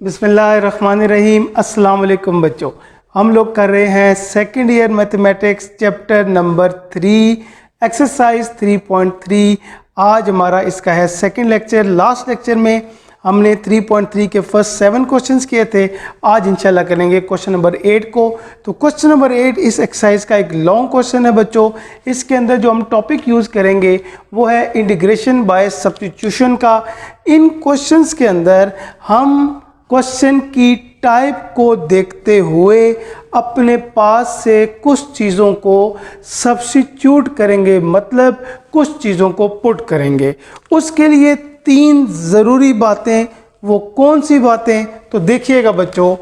बिस्मिल्लाहिर्रहमानिर्रहीम। अस्सलाम वालेकुम बच्चों, हम लोग कर रहे हैं second year mathematics chapter number 3 exercise 3.3। आज हमारा इसका है सेकंड लेक्चर। लास्ट लेक्चर में हमने 3.3 के फर्स्ट 7 क्वेश्चंस किए थे। आज इंशाल्लाह करेंगे क्वेश्चन नंबर 8 को। तो क्वेश्चन नंबर 8 इस एक्सरसाइज का एक लॉन्ग क्वेश्चन है बच्चों। इसके अंदर जो हम टॉपिक यूज़ करेंगे वो है इंटीग्रेशन बाय सब्स्टिट्यूशन का। इन क्वेश्चंस के अंदर हम क्वेश्चन की टाइप को देखते हुए अपने पास से कुछ चीज़ों को सब्स्टिट्यूट करेंगे, मतलब कुछ चीज़ों को पुट करेंगे। उसके लिए 3 ज़रूरी बातें, वो कौन सी बातें, तो देखिएगा बच्चों।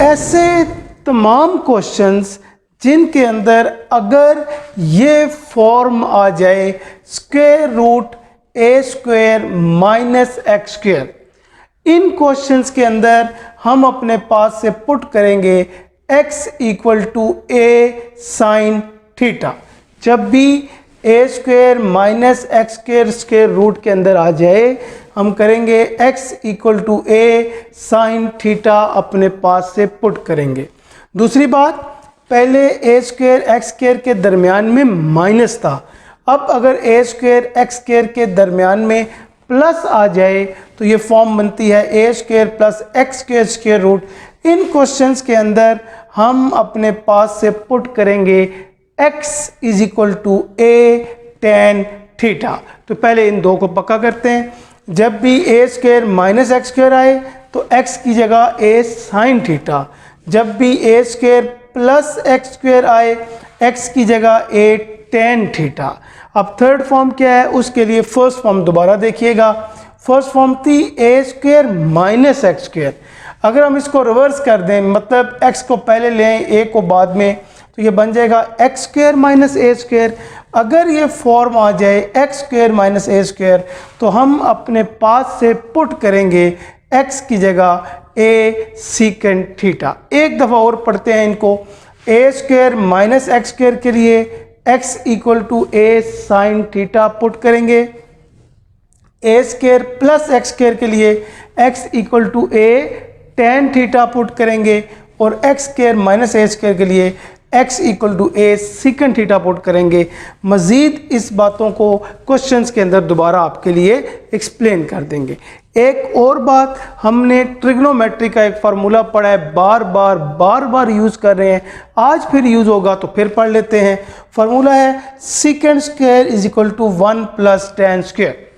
ऐसे तमाम क्वेश्चंस जिनके अंदर अगर ये फॉर्म आ जाए square root a square minus x square, इन क्वेश्चंस के अंदर हम अपने पास से पुट करेंगे x equal to a sine theta. जब भी a square minus x square square root के अंदर आ जाए, हम करेंगे x equal to a sine theta, अपने पास से पुट करेंगे। दूसरी बात, पहले ए स्क्वायर एक्स स्क्वायर के दरमियान में माइनस था, अब अगर ए स्क्वायर एक्स स्क्वायर के दरमियान में प्लस आ जाए तो ये फॉर्म बनती है a square plus x square square root. इन क्वेश्चंस के अंदर हम अपने पास से पुट करेंगे x is equal to a tan theta. तो पहले इन दो को पक्का करते हैं। जब भी a square minus x square आए तो x की जगह ए साइन थीटा। जब भी a square plus x square आए, x की जगह ए टेन थीटा। अब थर्ड फॉर्म क्या है, उसके लिए फर्स्ट फॉर्म दोबारा देखिएगा। फर्स्ट फॉर्म थी ए स्क्वायर माइनस एक्स स्क्वायर। अगर हम इसको रिवर्स कर दें, मतलब x को पहले लें ए को बाद में, तो ये बन जाएगा x square minus a square. अगर ये फॉर्म आ जाए x square minus a square, तो हम अपने पास से पुट करेंगे x की जगह ए सीकेंट थीटा। एक दफ़ा और पढ़ते हैं इनको। A square minus x square के लिए x equal to a sine theta put करेंगे। A square plus x square के लिए x equal to a tan theta put करेंगे, और x square minus a square के लिए x equal to a secant theta put करेंगे। मज़ीद इस बातों को क्वेश्चंस के अंदर दोबारा आपके लिए एक्सप्लेन कर देंगे। एक और बात, हमने ट्रिग्नोमेट्री का एक फार्मूला पढ़ा है, बार बार यूज़ कर रहे हैं, आज फिर यूज़ होगा तो फिर पढ़ लेते हैं। फार्मूला है secant square is equal to 1 plus tan square.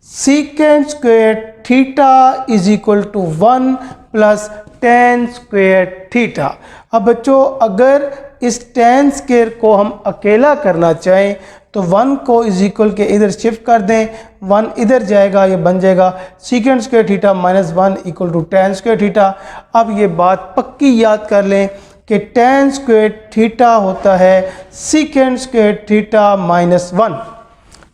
Secant square theta is equal to 1 plus tan square theta. अब बच्चों, अगर इस टेन स्क्वायर को हम अकेला करना चाहें तो 1 को इज इक्वल के इधर शिफ्ट कर दें, 1 इधर जाएगा, ये बन जाएगा secant square theta minus 1 equal to tan square theta. अब ये बात पक्की याद कर लें कि टेन स्क्वायर थीटा होता है secant square theta minus 1।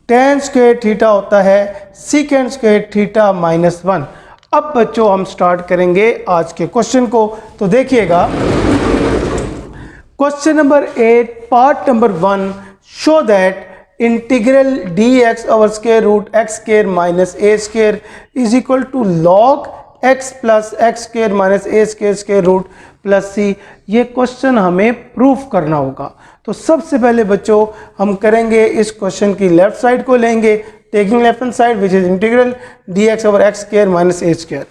Ten square theta होता है सीकेंट स्क्वायर थीटा माइनस 1। अब बच्चों हम स्टार्ट करेंगे आज के क्वेश्चन को। तो देखिएगा, question number 8 part number 1, show that integral dx over square root x square minus a square is equal to log x plus x square minus a square square root plus C. ये question हमें proof करना होगा। तो सबसे पहले बच्चों हम करेंगे, इस क्वेश्चन की लेफ्ट साइड को लेंगे, taking left hand side which is integral dx over x square minus a square.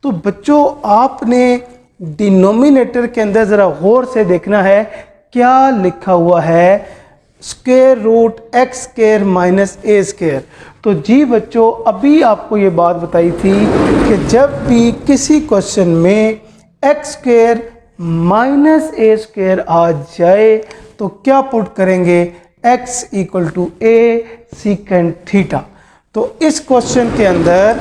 तो बच्चों आपने डिनोमिनेटर के अंदर ज़रा गौर से देखना है क्या लिखा हुआ है, square root x square minus a square. तो जी बच्चों, अभी आपको ये बात बताई थी कि जब भी किसी क्वेश्चन में x square minus a square आ जाए तो क्या पुट करेंगे, x equal to a secant theta. तो इस क्वेश्चन के अंदर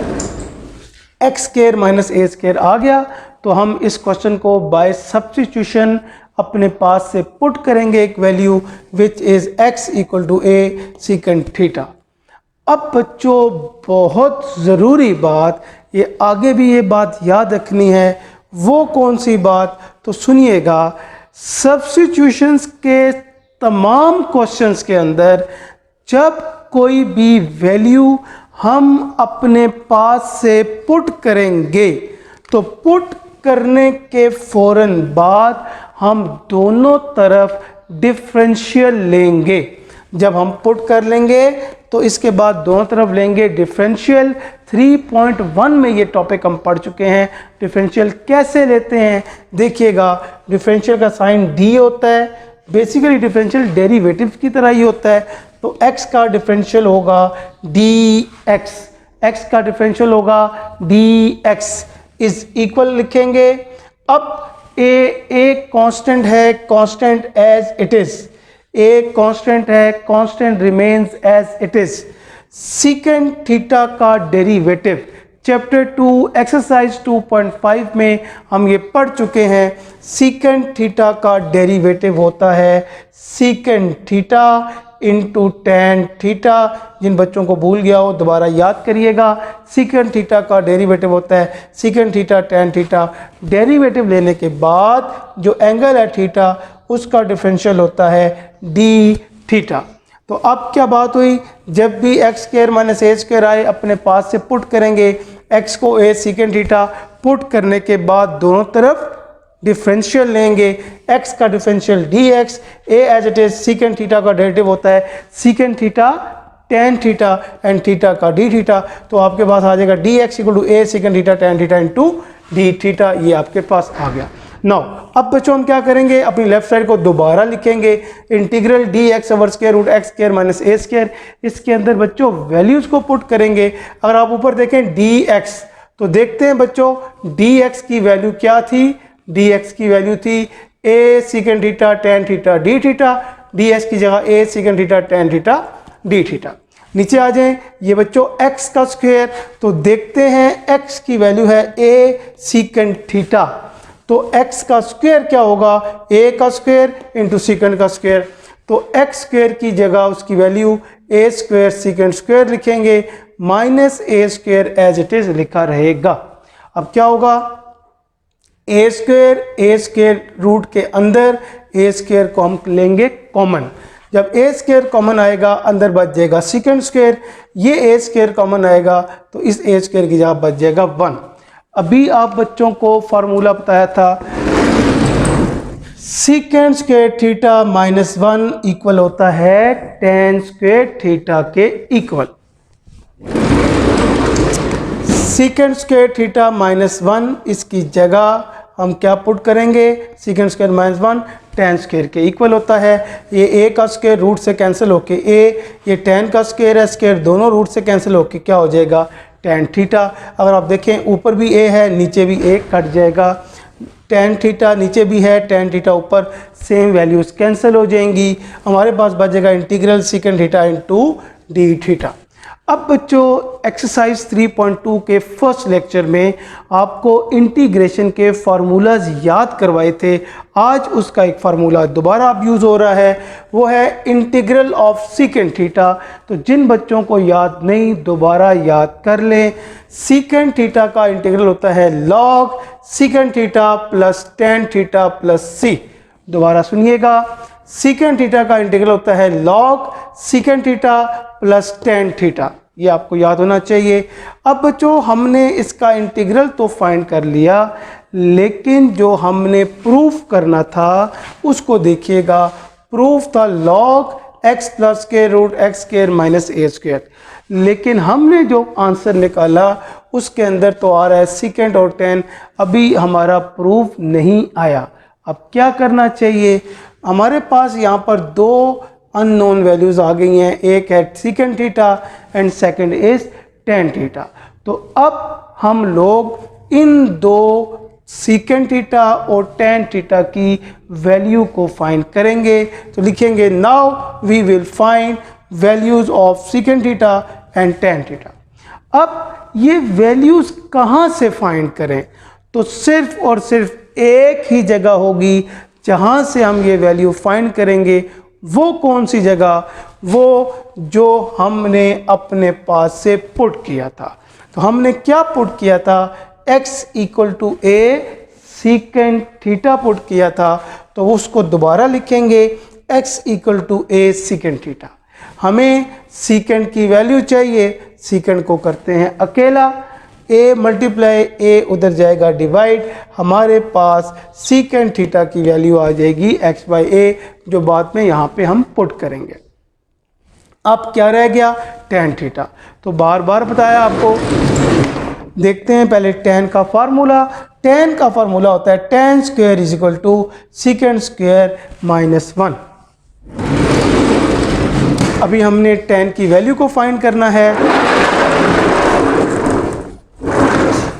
x square minus a square आ गया, तो हम इस क्वेश्चन को बाय सब्स्टिट्यूशन अपने पास से पुट करेंगे एक value which is x equal to a secant theta. अब बच्चों बहुत ज़रूरी बात, ये आगे भी ये बात याद रखनी है, वो कौन सी बात, तो सुनिएगा। सब्स्टिट्यूशंस के तमाम क्वेश्चंस के अंदर जब कोई भी वैल्यू हम अपने पास से पुट करेंगे तो पुट करने के फौरन बाद हम दोनों तरफ डिफरेंशियल लेंगे। जब हम पुट कर लेंगे तो इसके बाद दोनों तरफ लेंगे डिफरेंशियल। 3.1 में ये टॉपिक हम पढ़ चुके हैं। डिफरेंशियल कैसे लेते हैं देखिएगा। डिफरेंशियल का साइन डी होता है, बेसिकली डिफरेंशियल डेरिवेटिव की तरह ही होता है। तो x का डिफरेंशियल होगा dx, x का डिफरेंशियल होगा dx इज इक्वल लिखेंगे। अब a कांस्टेंट है, constant as it is, a constant है, constant remains as it is. Secant theta का डेरिवेटिव चैप्टर 2 एक्सरसाइज 2.5 में हम ये पढ़ चुके हैं। सीकेंट थीटा का डेरिवेटिव होता है secant theta into tan theta. जिन बच्चों को भूल गया हो दोबारा याद करिएगा। सीकेंट थीटा का डेरिवेटिव होता है secant theta tan theta. Derivative लेने के बाद जो एंगल है थीटा उसका डिफरेंशियल होता है डी थीटा। तो अब क्या बात हुई, जब भी x square minus a square आए अपने पास से पुट करेंगे। एक्स को ए सीकेंट थीटा पुट करने के बाद दोनों तरफ डिफरेंशियल लेंगे। एक्स का differential d x, a as it is, secant theta का डेरिवेटिव होता है secant theta tan theta and theta का डी थीटा। तो आपके पास आ जाएगा d x equal to a secant theta tan theta into d theta. ये आपके पास आ गया। नाउ अब बच्चों हम क्या करेंगे, अपनी लेफ्ट साइड को दोबारा लिखेंगे। Integral d x over square root x square minus a square. इसके अंदर बच्चों वैल्यूज को पुट करेंगे। अगर आप ऊपर देखें डी एक्स, तो देखते हैं बच्चों डी एक्स की वैल्यू क्या थी। डी एक्स की वैल्यू थी a secant theta tan theta d theta. D x की जगह a secant theta tan theta d theta. नीचे आ जाएं, ये बच्चों x का स्क्वायर, तो देखते हैं x की वैल्यू है a सीकेंट थीटा। तो x का स्क्वायर क्या होगा, a का स्क्वायर इंटू सीकेंट का स्क्वायर। तो x स्क्वायर की जगह उसकी value a square secant square लिखेंगे, minus a square as it is लिखा रहेगा। अब क्या होगा, a स्क्वायर रूट के अंदर a स्क्वायर को हम लेंगे कॉमन। जब a स्क्वायर कॉमन आएगा अंदर बच जाएगा सीकेंट स्क्वायर। ये a स्क्वायर कॉमन आएगा तो इस a स्क्वायर की जगह बच जाएगा 1। अभी आप बच्चों को फार्मूला बताया था secant square theta minus 1 equal होता है टेन स्क्वायर थीटा के equal. Secant square theta minus 1 इसकी जगह हम क्या पुट करेंगे, secant square minus 1 ten square के इक्वल होता है। ये a का स्क्वायर रूट से कैंसिल होके a, ये टेन का स्क्वायर है, स्क्वायर दोनों रूट से कैंसिल होके क्या हो जाएगा टेन थीटा। अगर आप देखें ऊपर भी a है नीचे भी a कट जाएगा। टेन थीटा नीचे भी है, टेन थीटा ऊपर, सेम वैल्यूज कैंसिल हो जाएंगी। हमारे पास बच जाएगा integral secant theta into d theta. अब बच्चों एक्सरसाइज 3.2 के फर्स्ट लेक्चर में आपको इंटीग्रेशन के फार्मूलाज याद करवाए थे। आज उसका एक फार्मूला दोबारा अब यूज़ हो रहा है, वो है इंटीग्रल ऑफ सीकेंट थीटा। तो जिन बच्चों को याद नहीं दोबारा याद कर लें। सीकेंट थीटा का इंटीग्रल होता है log secant theta plus tan theta plus C. दोबारा सुनिएगा, सीकेंट थीटा का इंटीग्रल होता है log secant theta plus tan theta. ये आपको याद होना चाहिए। अब बच्चों हमने इसका इंटीग्रल तो फाइंड कर लिया, लेकिन जो हमने प्रूफ करना था उसको देखिएगा। प्रूफ था लॉग एक्स प्लस के root x square minus a square, लेकिन हमने जो आंसर निकाला उसके अंदर तो आ रहा है सीकेंट और टेन। अभी हमारा प्रूफ नहीं आया। अब क्या करना चाहिए, हमारे पास यहाँ पर दो अननोन वैल्यूज आ गई हैं, एक है secant theta and second is tan theta. तो अब हम लोग इन दो सीकेंट थीटा और टेन थीटा की वैल्यू को फाइंड करेंगे। तो लिखेंगे now we will find values of secant theta and tan theta. अब ये वैल्यूज कहाँ से फाइंड करें, तो सिर्फ और सिर्फ एक ही जगह होगी जहाँ से हम ये वैल्यू फाइंड करेंगे। वो कौन सी जगह, वो जो हमने अपने पास से पुट किया था। तो हमने क्या पुट किया था, x equal to a secant theta put किया था। तो उसको दोबारा लिखेंगे x equal to a secant theta. हमें सीकेंट की वैल्यू चाहिए, सीकेंट को करते हैं अकेला, ए मल्टीप्लाई ए उधर जाएगा डिवाइड, हमारे पास सीकेंट थीटा की वैल्यू आ जाएगी एक्स बाई ए, जो बाद में यहाँ पे हम पुट करेंगे। अब क्या रह गया, टेन थीटा। तो बार बार बताया आपको, देखते हैं पहले टेन का फार्मूला। टेन का फार्मूला होता है tan square is equal to secant square minus 1। अभी हमने टेन की वैल्यू को फाइंड करना है,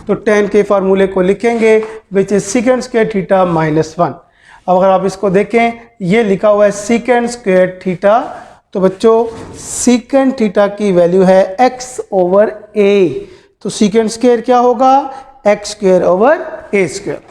तो टेन के फार्मूले को लिखेंगे which is secant square theta minus 1। अब अगर आप इसको देखें, ये लिखा हुआ है सीकेंट स्क्वायर थीटा, तो बच्चों सीकेंट थीटा की वैल्यू है x ओवर a, तो सीकेंट स्क्वायर क्या होगा, x square over a square.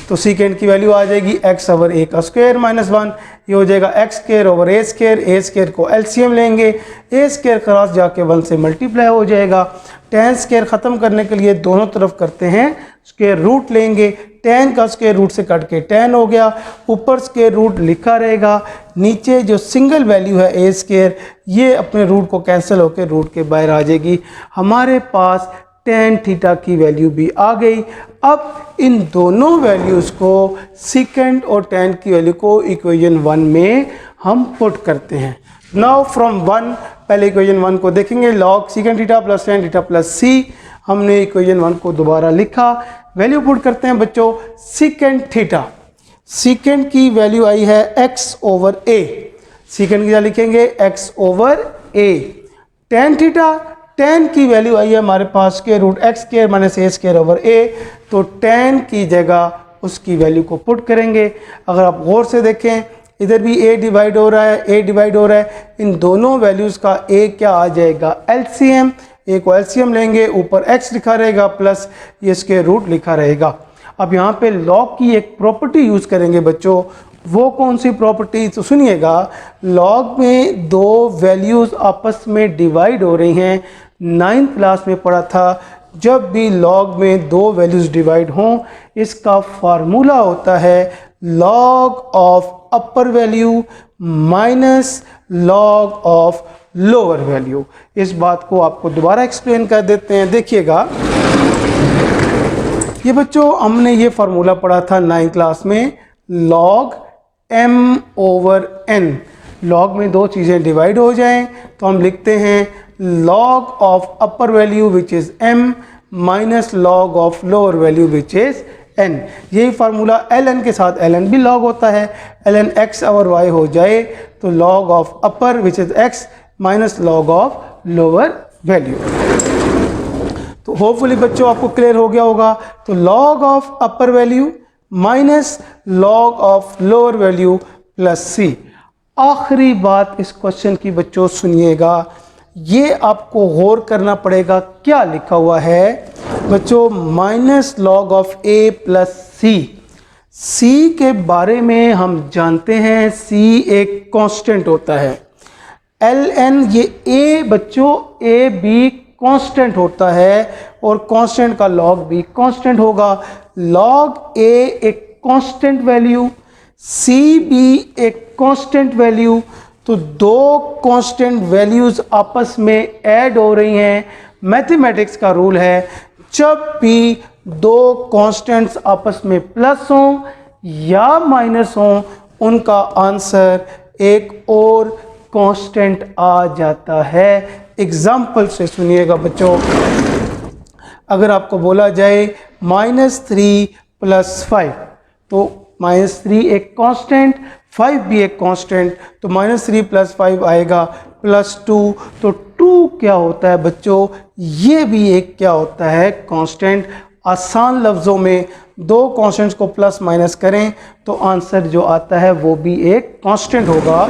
तो सीकेंट की वैल्यू आ जाएगी x ओवर a का स्क्वायर माइनस 1, ये हो जाएगा x square over a square को एलसीएम लेंगे, a स्क्वायर क्रॉस जाके 1 से मल्टीप्लाई हो जाएगा। टेन स्क्वायर ख़त्म करने के लिए दोनों तरफ करते हैं स्क्वायर रूट लेंगे, टेन का स्क्वायर रूट से कट के टेन हो गया, ऊपर स्क्वायर रूट लिखा रहेगा, नीचे जो सिंगल वैल्यू है ए स्क्वायर, ये अपने रूट को कैंसिल होकर रूट के बाहर आ जाएगी। हमारे पास टेन थीटा की वैल्यू भी आ गई। अब इन दोनों वैल्यूज़ को, सीकेंट और टेन की वैल्यू को इक्वेशन 1 में हम पुट करते हैं। नाउ फ्रॉम 1, पहले इक्वेशन 1 को देखेंगे, log secant theta plus tan theta plus C. हमने इक्वेशन 1 को दोबारा लिखा, वैल्यू पुट करते हैं बच्चों। सीकेंट थीटा, सीकेंट की वैल्यू आई है x ओवर a, सीकेंट की क्या लिखेंगे, x over a। Tan theta, tan की वैल्यू आई है हमारे पास square root x square minus a square over a, तो टेन की जगह उसकी वैल्यू को पुट करेंगे। अगर आप गौर से देखें, इधर भी a डिवाइड हो रहा है, a डिवाइड हो रहा है, इन दोनों वैल्यूज़ का a क्या आ जाएगा, एलसीएम। a को एलसीएम लेंगे, ऊपर x लिखा रहेगा प्लस ये स्क्वायर रूट लिखा रहेगा। अब यहाँ पे लॉग की एक प्रॉपर्टी यूज़ करेंगे बच्चों, वो कौन सी प्रॉपर्टी, तो सुनिएगा। लॉग में दो वैल्यूज़ आपस में डिवाइड हो रही हैं, 9th क्लास में पढ़ा था, जब भी लॉग में दो वैल्यूज़ डिवाइड हों, इसका फार्मूला होता है log of upper value minus log of lower value. इस बात को आपको दोबारा एक्सप्लेन कर देते हैं, देखिएगा। ये बच्चों हमने ये फार्मूला पढ़ा था 9th क्लास में, log m over n। Log में दो चीज़ें डिवाइड हो जाएं तो हम लिखते हैं log of upper value which is m minus log of lower value which is n। यही फार्मूला ln के साथ ln भी लॉग होता है, ln x ओवर y हो जाए तो log of upper which is x minus log of lower value. तो होपफुली बच्चों आपको क्लियर हो गया होगा। तो log of upper value minus log of lower value plus C. आखिरी बात इस क्वेश्चन की बच्चों सुनिएगा, ये आपको गौर करना पड़ेगा, क्या लिखा हुआ है बच्चों, minus log of a plus C. C के बारे में हम जानते हैं, सी एक कांस्टेंट होता है, एल एन ये ए बच्चों, ए बी कांस्टेंट होता है और कांस्टेंट का लॉग भी कांस्टेंट होगा। लॉग ए एक कांस्टेंट वैल्यू, सी भी एक कांस्टेंट वैल्यू, तो दो कांस्टेंट वैल्यूज आपस में ऐड हो रही हैं। मैथमेटिक्स का रूल है, जब भी दो कांस्टेंट्स आपस में प्लस हों या माइनस हों, उनका आंसर एक और कांस्टेंट आ जाता है। एग्जाम्पल से सुनिएगा बच्चों, अगर आपको बोला जाए -3 + 5, तो -3 एक कांस्टेंट, 5 भी एक कांस्टेंट, तो -3 + 5 आएगा +2। तो 2 क्या होता है बच्चों, ये भी एक क्या होता है, कांस्टेंट। आसान लफ्ज़ों में दो कांस्टेंट्स को प्लस माइनस करें तो आंसर जो आता है वो भी एक कांस्टेंट होगा।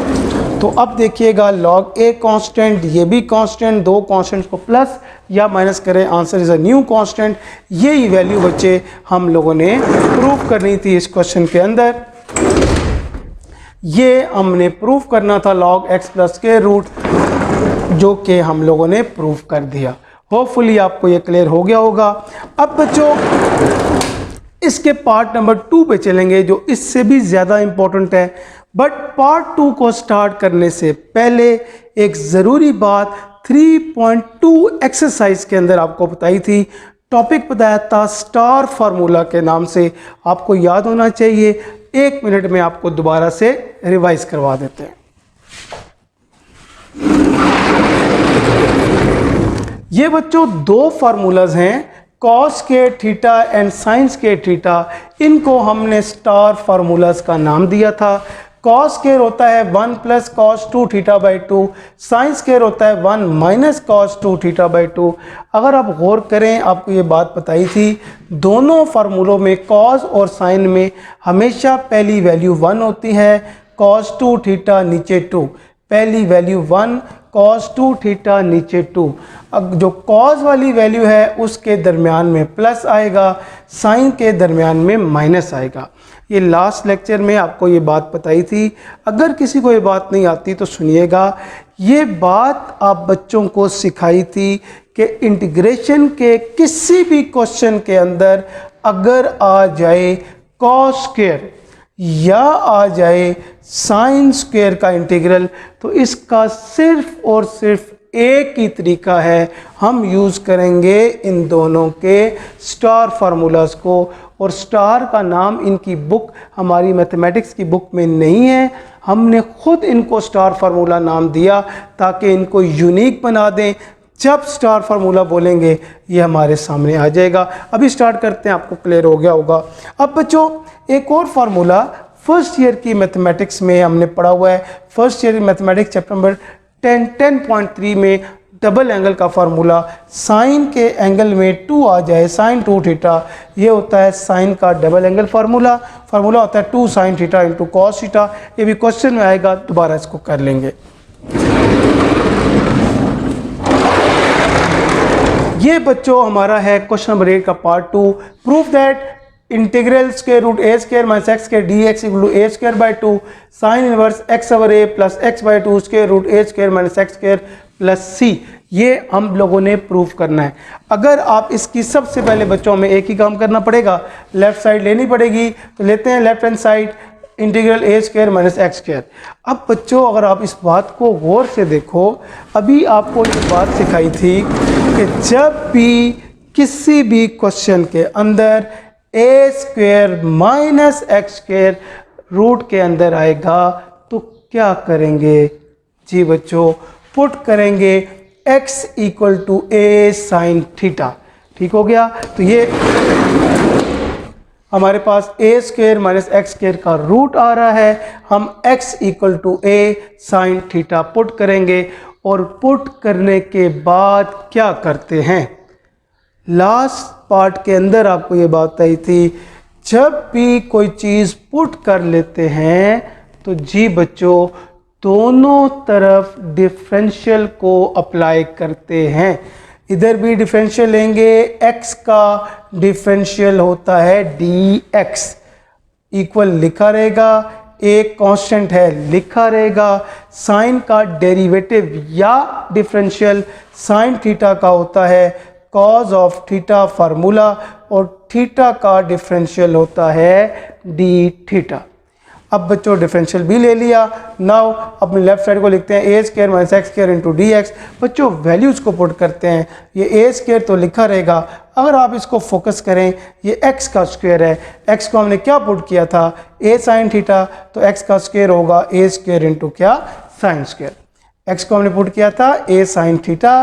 तो अब देखिएगा, लॉग ए कांस्टेंट, ये भी कांस्टेंट, दो कांस्टेंट्स को प्लस या माइनस करें, answer is a new constant. यही वैल्यू बच्चे हम लोगों ने प्रूफ करनी थी इस क्वेश्चन के अंदर। ये हमने प्रूफ करना था लॉग x प्लस के रूट, जो कि हम लोगों ने प्रूफ कर दिया। होपफुली आपको ये क्लियर हो गया होगा। अब बच्चों इसके पार्ट नंबर 2 पे चलेंगे, जो इससे भी ज़्यादा इम्पोर्टेंट है। बट पार्ट 2 को स्टार्ट करने से पहले एक ज़रूरी बात 3.2 एक्सरसाइज के अंदर आपको बताई थी, टॉपिक बताया था स्टार फार्मूला के नाम से, आपको याद होना चाहिए। 1 मिनट में आपको दोबारा से रिवाइज करवा देते हैं। ये बच्चों 2 फार्मूलाज हैं, कॉस के थीटा एंड साइंस के थीटा। इनको हमने स्टार फार्मूलाज का नाम दिया था। कॉस केयर होता है 1 plus cos 2 theta by 2, sine square होता है 1 माइनस कॉस 2 थीटा बाई 2। अगर आप गौर करें, आपको ये बात बताई थी, दोनों फार्मूलों में कॉस और साइन में हमेशा पहली वैल्यू 1 होती है। कॉस 2 थीटा नीचे 2, पहली वैल्यू 1, कॉस 2 थीटा नीचे 2। अब जो कॉस वाली वैल्यू है उसके दरमियान में प्लस आएगा, साइन के दरमियान में माइनस आएगा। ये लास्ट लेक्चर में आपको ये बात बताई थी। अगर किसी को ये बात नहीं आती तो सुनिएगा। ये बात आप बच्चों को सिखाई थी कि इंटीग्रेशन के किसी भी क्वेश्चन के अंदर अगर आ जाए कॉस स्क्वायर या आ जाए साइन स्क्वायर का इंटीग्रल, तो इसका सिर्फ और सिर्फ एक ही तरीका है, हम यूज़ करेंगे इन दोनों के स्टार फार्मूलाज को। और स्टार का नाम इनकी बुक, हमारी मैथमेटिक्स की बुक में नहीं है, हमने खुद इनको स्टार फार्मूला नाम दिया ताकि इनको यूनिक बना दें। जब स्टार फार्मूला बोलेंगे ये हमारे सामने आ जाएगा। अभी स्टार्ट करते हैं, आपको क्लियर हो गया होगा। अब बच्चों एक और फार्मूला फर्स्ट ईयर की मैथमेटिक्स में हमने पढ़ा हुआ है। First year mathematics chapter number 10.3 में डबल एंगल का फार्मूला, साइन के एंगल में 2 आ जाए, साइन 2 थीटा, ये होता है साइन का डबल एंगल फार्मूला। फार्मूला होता है 2 sine theta into cos theta. ये भी क्वेश्चन में आएगा, दोबारा इसको कर लेंगे। ये बच्चों हमारा है क्वेश्चन नंबर 8 का part 2। Proof that integral square root a square minus x square d x equal to a square by 2 sine inverse x over a plus x by 2 square root a square minus x square plus C. ये हम लोगों ने proof करना है। अगर आप इसकी सबसे पहले बच्चों में एक ही काम करना पड़ेगा, लेफ्ट साइड लेनी पड़ेगी। तो लेते हैं लेफ्ट हैंड साइड, इंटीग्रल ए स्क्वायर माइनस एक्स स्क्वायर। अब बच्चों अगर आप इस बात को गौर से देखो, अभी आपको ये बात सिखाई थी कि जब भी किसी भी क्वेश्चन के अंदर a square minus x square root के अंदर आएगा तो क्या करेंगे जी बच्चों, पुट करेंगे x equal to a sine theta. ठीक हो गया। तो ये हमारे पास a square minus x square का रूट आ रहा है, हम x equal to a sine theta put करेंगे। और पुट करने के बाद क्या करते हैं, लास्ट पार्ट के अंदर आपको ये बात आई थी, जब भी कोई चीज़ पुट कर लेते हैं तो जी बच्चों दोनों तरफ डिफरेंशियल को अप्लाई करते हैं। इधर भी डिफरेंशियल लेंगे, x का डिफरेंशियल होता है dx, इक्वल लिखा रहेगा, एक कांस्टेंट है लिखा रहेगा। साइन का डेरिवेटिव या डिफरेंशियल साइन थीटा का होता है कॉज ऑफ थीटा फार्मूला, और थीटा का डिफरेंशियल होता है डी थीटा। अब बच्चों डिफरेंशियल भी ले लिया। नाउ अपने लेफ्ट साइड को लिखते हैं a square minus x square into d x. बच्चों वैल्यूज़ को पुट करते हैं, ये ए स्क्वायर तो लिखा रहेगा, अगर आप इसको फोकस करें ये एक्स का स्क्वायर है, एक्स को हमने क्या पुट किया था ए साइन थीटा, तो एक्स का स्क्वायर होगा ए स्क्वायर इंटू क्या साइन स्क्वायर। एक्स को हमने पुट किया था ए साइन थीटा,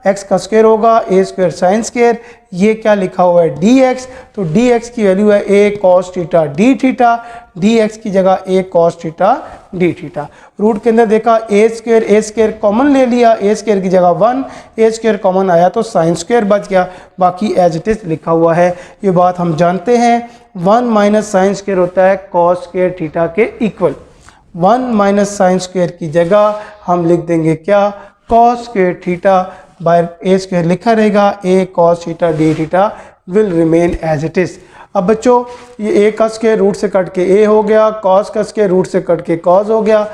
एक्स का स्क्वायर होगा ए स्क्वायर साइन स्क्वायर। ये क्या लिखा हुआ है डी एक्स, तो डी एक्स की वैल्यू है a cos theta d theta, d x की जगह a cos theta d theta. Root के अंदर देखा ए स्क्वायर कॉमन ले लिया, ए स्क्वायर की जगह 1, ए स्क्वायर कॉमन आया तो साइन स्क्वायर बच गया, बाकी एज इट इज लिखा हुआ है। ये बात हम जानते हैं, 1 माइनस साइन स्क्वायर होता है कॉस स्क्वायर थीटा के इक्वल। 1 माइनस साइन स्क्वायर की जगह हम लिख देंगे क्या, cos square theta by a square लिखा रहेगा, a cos theta d theta will remain as it is. अब बच्चों ये ए का स्क्वायर रूट से कट के ए हो गया, कॉस का स्क्वायर रूट से कट के कॉस हो गया,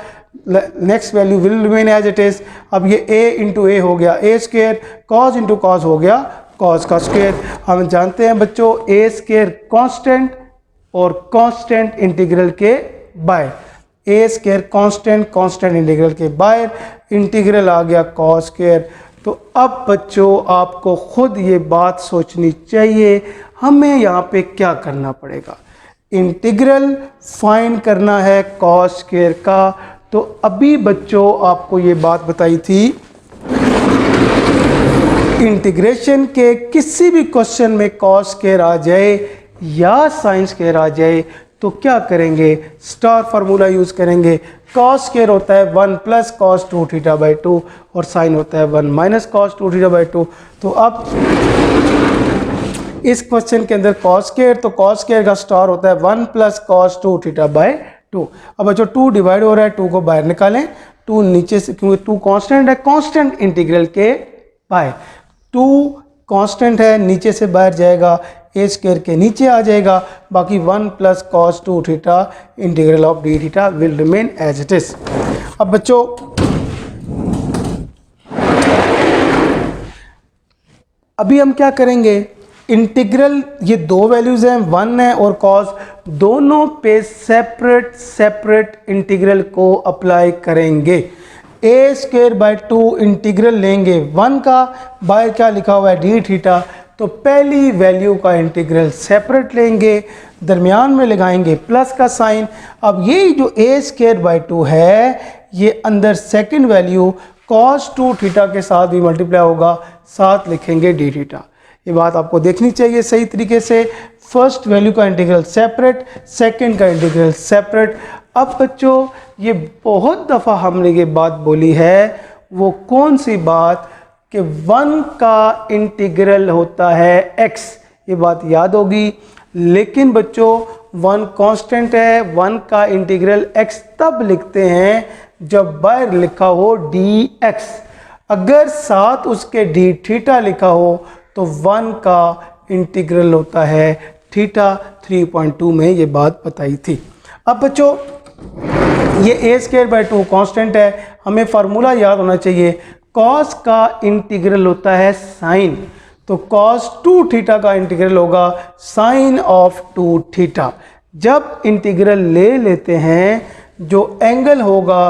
next value will remain as it is. अब ये ए इंटू ए हो गया a square, cos into cos हो गया कॉस का स्क्वायर। हम जानते हैं बच्चों ए स्क्वायर कांस्टेंट और कांस्टेंट इंटीग्रल के बाहर, ए स्क्वायर कांस्टेंट इंटीग्रल के बाहर, इंटीग्रल आ गया कॉस स्क्वायर, तो अब बच्चों आपको खुद ये बात सोचनी चाहिए, हमें यहाँ पे क्या करना पड़ेगा। इंटीग्रल फाइंड करना है कॉस स्क्वायर का। तो अभी बच्चों आपको ये बात बताई थी, इंटीग्रेशन के किसी भी क्वेश्चन में कॉस स्क्वायर आ जाए या साइन स्क्वायर आ जाए तो क्या करेंगे, स्टार फार्मूला यूज़ करेंगे। कॉस स्क्वायर होता है 1 प्लस कॉस 2 थीटा बाई 2 और साइन होता है 1 माइनस कॉस 2 थीटा बाई 2। तो अब इस क्वेश्चन के अंदर कॉस स्क्वायर, तो कॉस स्क्वायर का स्टार होता है 1 प्लस कॉस 2 थीटा बाई 2। अब बच्चों 2 डिवाइड हो रहा है, 2 को बाहर निकालें, 2 नीचे से, क्योंकि 2 कांस्टेंट है, कांस्टेंट इंटीग्रल के बाय 2 कांस्टेंट है, नीचे से बाहर जाएगा, ए स्क्वायर के नीचे आ जाएगा, बाकी 1 plus cos 2 theta integral of d theta will remain as it is. अब बच्चों अभी हम क्या करेंगे, इंटीग्रल, ये दो वैल्यूज हैं 1 है और कॉस, दोनों पे सेपरेट इंटीग्रल को अप्लाई करेंगे। ए स्क्वायर बाई 2 इंटीग्रल लेंगे 1 का, बाहर क्या लिखा हुआ है डी थीटा, तो पहली वैल्यू का इंटीग्रल सेपरेट लेंगे, दरमियान में लगाएंगे प्लस का साइन। अब ये जो ए स्क्वायर बाई 2 है, ये अंदर सेकंड वैल्यू कॉस 2 थीटा के साथ भी मल्टीप्लाई होगा, साथ लिखेंगे डी थीटा। ये बात आपको देखनी चाहिए सही तरीके से। फर्स्ट वैल्यू का इंटीग्रल सेपरेट, सेकंड का इंटीग्रल सेपरेट। अब बच्चों ये बहुत दफ़ा हमने ये बात बोली है, वो कौन सी बात, कि 1 का इंटीग्रल होता है x, ये बात याद होगी। लेकिन बच्चों 1 कांस्टेंट है, 1 का इंटीग्रल x तब लिखते हैं जब बाहर लिखा हो dx, अगर साथ उसके d थीटा लिखा हो तो 1 का इंटीग्रल होता है थीटा। 3.2 में ये बात बताई थी। अब बच्चों ये ए स्क्वायर बाई 2 कॉन्स्टेंट है, हमें फार्मूला याद होना चाहिए, कॉस का इंटीग्रल होता है साइन, तो कॉस 2 थीटा का इंटीग्रल होगा साइन ऑफ 2 थीटा। जब इंटीग्रल ले लेते हैं, जो एंगल होगा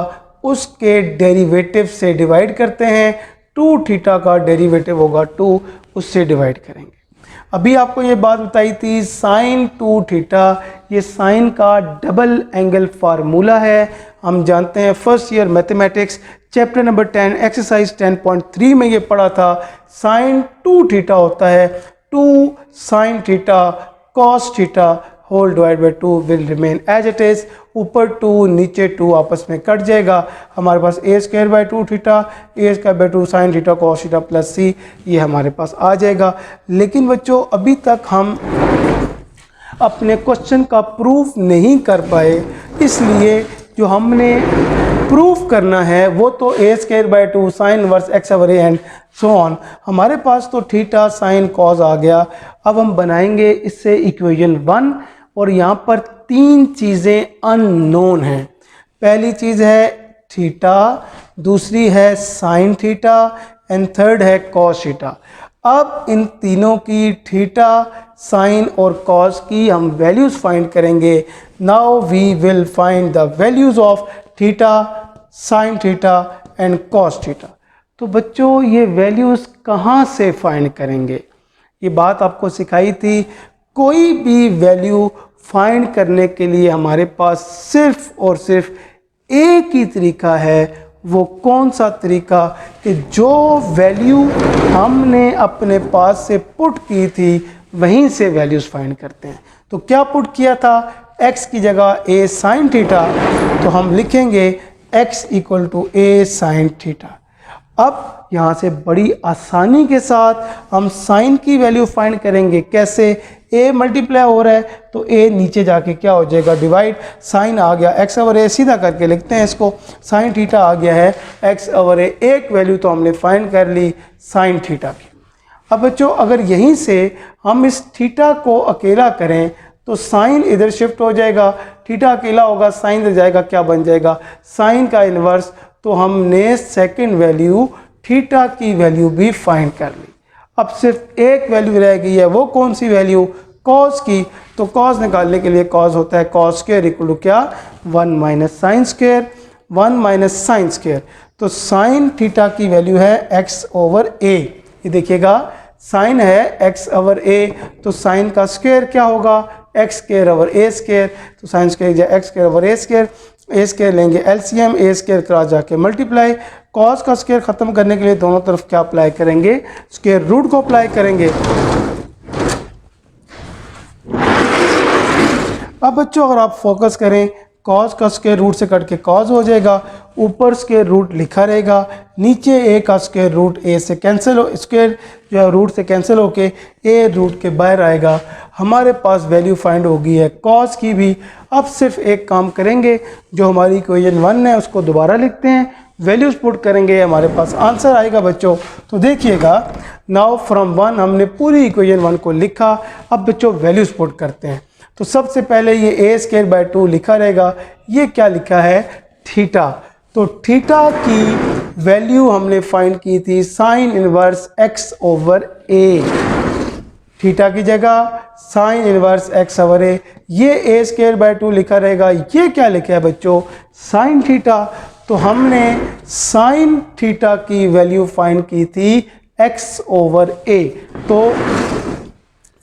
उसके डेरिवेटिव से डिवाइड करते हैं, 2 थीटा का डेरिवेटिव होगा 2, उससे डिवाइड करेंगे। अभी आपको ये बात बताई थी साइन 2 थीटा, ये साइन का डबल एंगल फार्मूला है। हम जानते हैं first year mathematics chapter number 10 exercise 10.3 में ये पढ़ा था, साइन 2 थीटा होता है 2 sine theta cos theta whole divide by 2 will remain as it is. ऊपर 2 नीचे 2 आपस में कट जाएगा, हमारे पास a square by 2 theta, a square by 2 sine theta cos theta plus C, ये हमारे पास आ जाएगा। लेकिन बच्चों अभी तक हम अपने क्वेश्चन का प्रूफ नहीं कर पाए, इसलिए जो हमने प्रूफ करना है वो तो a square by 2 sine inverse x over a and so on. हमारे पास तो थीटा साइन कॉस आ गया। अब हम बनाएंगे इससे इक्वेशन 1, और यहाँ पर 3 चीज़ें अननोन हैं। पहली चीज़ है थीटा, दूसरी है साइन थीटा एंड थर्ड है कॉस थीटा। अब इन तीनों की, थीटा साइन और कॉस की, हम वैल्यूज़ फाइंड करेंगे। Now we will find the values of theta sine theta and cos theta. तो बच्चों ये वैल्यूज़ कहाँ से फाइंड करेंगे, ये बात आपको सिखाई थी। कोई भी वैल्यू फाइंड करने के लिए हमारे पास सिर्फ और सिर्फ एक ही तरीका है। वो कौन सा तरीका, कि जो वैल्यू हमने अपने पास से पुट की थी वहीं से वैल्यूज़ फाइंड करते हैं। तो क्या पुट किया था, x की जगह a साइन थीटा, तो हम लिखेंगे x equal to a sine theta. अब यहाँ से बड़ी आसानी के साथ हम साइन की वैल्यू फाइंड करेंगे। कैसे, a मल्टीप्लाई हो रहा है तो a नीचे जाके क्या हो जाएगा, डिवाइड, साइन आ गया x ओवर a, सीधा करके लिखते हैं इसको, साइन थीटा आ गया है x ओवर a। एक वैल्यू तो हमने फाइंड कर ली साइन थीटा की। अब बच्चों अगर यहीं से हम इस थीटा को अकेला करें तो साइन इधर शिफ्ट हो जाएगा, थीटा अकेला होगा, साइन इधर जाएगा, क्या बन जाएगा, साइन का इन्वर्स। तो हमने सेकंड वैल्यू थीटा की वैल्यू भी फाइंड कर ली। अब सिर्फ एक वैल्यू रह गई है, वो कौन सी वैल्यू, कॉस की। तो कॉस निकालने के लिए कॉस होता है कॉस स्क्वायर इक्वल टू क्या, 1 minus sine square, 1 minus sine square. तो साइन थीटा की वैल्यू है x/a। ये देखिएगा साइन है x/a, तो साइन का स्क्वायर क्या होगा x²/a²। तो साइन स्क्वायर या x²/a², a² लेंगे एलसीएम, a² क्रॉस जाके मल्टीप्लाई, कॉस का स्क्वायर खत्म करने के लिए दोनों तरफ क्या अप्लाई करेंगे, स्क्वायर रूट को अप्लाई करेंगे। अब बच्चों अगर आप फोकस करें, कॉस का स्क्वायर रूट से कट के कॉस हो जाएगा, ऊपर स्क्वायर रूट लिखा रहेगा, नीचे ए का स्क्वायर रूट ए से कैंसिल हो, स्क्वायर जो है रूट से कैंसिल होके ए रूट के बाहर आएगा। हमारे पास वैल्यू फाइंड होगी है कॉस की भी। अब सिर्फ एक काम करेंगे, जो हमारी इक्वेशन 1 है उसको दोबारा लिखते हैं, वैल्यूज पुट करेंगे, हमारे पास आंसर आएगा बच्चों। तो देखिएगा नाउ फ्रॉम 1 हमने पूरी इक्वेशन 1 को लिखा। अब बच्चों वैल्यूज पुट करते हैं। तो सबसे पहले ये a²/2 लिखा रहेगा, ये क्या लिखा है थीटा। तो थीटा की वैल्यू हमने फाइंड की थी साइन इनवर्स x/a। थीटा की जगह साइन इनवर्स x/a, ये a²/2 लिखा रहेगा। ये क्या लिखा है बच्चों साइन थीटा। तो हमने साइन थीटा की वैल्यू फाइंड की थी x/a। तो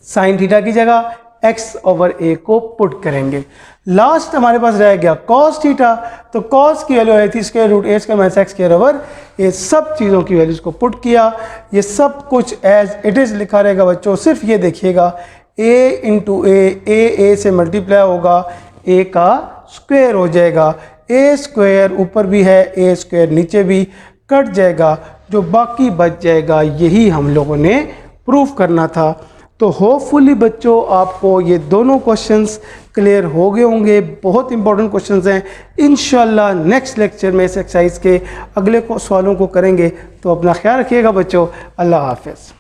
साइन थीटा की जगह x/a को पुट करेंगे। लास्ट हमारे पास रह गया cos थीटा। तो cos की वैल्यू आई थी (√a²-x²)। ये सब चीज़ों की वैल्यूज को पुट किया। ये सब कुछ एज इट इज़ लिखा रहेगा बच्चों। सिर्फ ये देखिएगा a × a से मल्टीप्लाई होगा, a का स्क्वायर हो जाएगा, a² ऊपर भी है, a² नीचे भी, कट जाएगा, जो बाकी बच जाएगा यही हम लोगों ने प्रूफ करना था। तो होपफुली बच्चों आपको ये दोनों क्वेश्चंस क्लियर हो गए होंगे। बहुत इंपॉर्टेंट क्वेश्चंस हैं। इंशाल्लाह नेक्स्ट लेक्चर में इस एक्सरसाइज के अगले सवालों को करेंगे। तो अपना ख्याल रखिएगा बच्चों। अल्लाह हाफ़िज़।